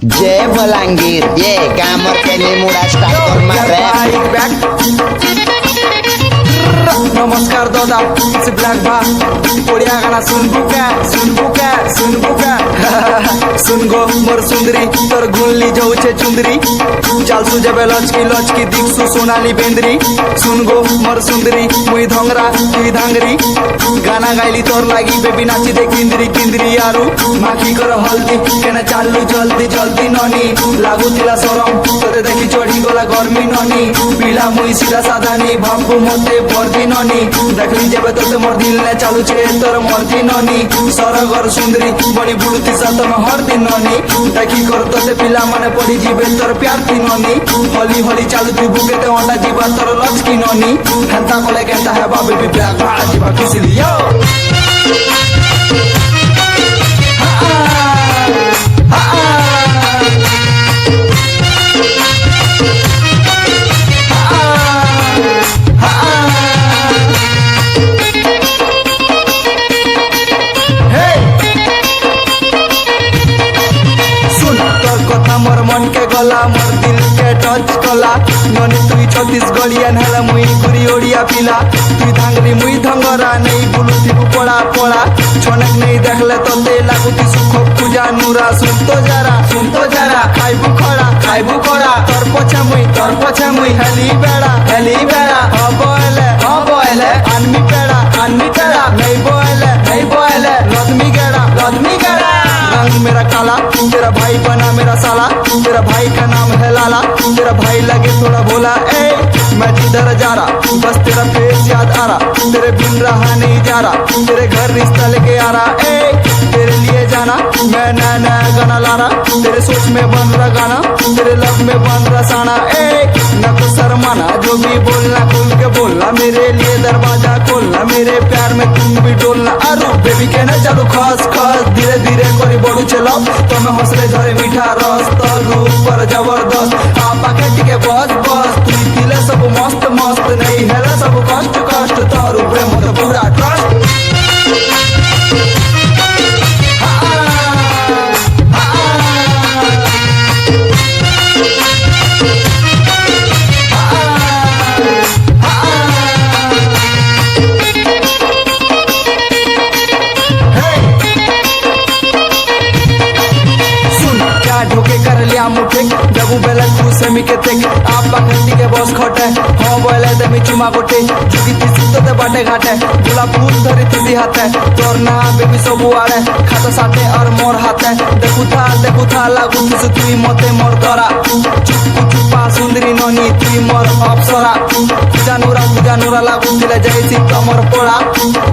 जय बलांगीर ये कामर के निमुड़ा स्टार्ट मारे नमस्कार दादा से ब्लैक भा ओडिया गाना सुन गो मोर सुंदरी तोर गुल्ली जाऊे चुंदरी चाल सुजेबे लचकी लचकी दिखसु सोनाली बेंद्री सुन गो मोर सुंदरी मुई धंगरा तुई धांगरी गाना गाइली तोर लागी बेबी नाची दे किंदरी किंदरी आरु माखी कर हल्दी केना चालू जल्दी जल्दी ननी लागू तिला सरम तोते देखी चढ़ी गला गर्मी ननी पीला मुई सीधा साधा नी भाबू मते बर्दी ननी देखली जेबे तोते मोर दिल ने चालू छे तोर मर्जी ननी सरगर सुंदरी बड़ी बुलती सत में हर दिन ननी देखी कर तोते पिला माने पड़ी जीवे तोर प्यार थी ननी होली होली चालू तू बुकेते अंडा जीवा तोर लचकी ननी हंता कोले केंता है बाबे भी ब्लैक भा जीवा किसी लियो मोर मन के गला मोर दिल के टच कला ननी तुई छत्तीसगढ़िया हेला मुई गुरी ओडिया पिला तुई धांगरी मुई धंगरा नहीं बुलुती पड़ा पड़ा छनक नहीं देखले तोते लागुती सुख पूजा नूरा सुन तो जरा खाइबू खड़ा तोर पछा मुई हेली बेड़ा हबोले आनमी पेड़ा नहीं बोले लदमी गेड़ा रंग मेरा काला तेरा भाई बना मेरा साला तेरा भाई का नाम है लाला तेरा भाई लगे थोड़ा भोला ए मैं जिधर जा रहा बस तेरा फेस याद आ रहा तेरे बिन रहा नहीं जा रहा तेरे घर रिश्ता लेके आ रहा ए तेरे लिए जाना मैं नया नया गाना ला रहा तेरे सोच में बन रहा गाना तेरे लब में बन रहा साना ए न को शर्माना जो भी बोलना खुल के बोलना मेरे लिए दरवाजा खोलना मेरे प्यार में तुम भी डोलना अरु बेबी के ना चालू खस धीरे धीरे करी बड़ू चलो तुम्हें हौसले धरे मीठा रस तलू पर जबरदस्त आपा के टिके बस तू दिले सब मस्त नहीं हेला सब कष्ट तारू प्रेम तो पूरा ट्रस्ट मुठे जबू बेला खुसे मी के तेक आपा घंटी के बॉस खटे हो बोले दे मी चुमा गोटे जुगी तिसी तो ते बाटे घाटे गुला फूल धरी तुदी हाथे तोर ना बेबी सब आड़े खाता साथे और मोर हाथे देखु था लागू किस तुई मते मोर दरा चुपा सुंदरी ननी तुई मोर अप्सरा पूजा लागू दिले जैसी कमर पोड़ा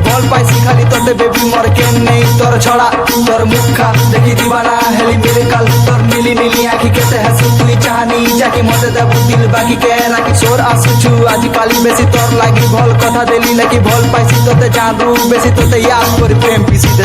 बल पाइसी खाली तोते बेबी मोर के नहीं तोर छड़ा तोर मुखा देखी दीवाना हेली मेरे काल तोर नीली आखी केते हसु तुई चाहनी जाके मते देबु दिल बाकी के राखी सोर आसुछु आज काली बेसी तोर लागी भल कथा देली लकी भल पाइसी तोते जादू बेसी तोते याद कर प्रेम पीसी दे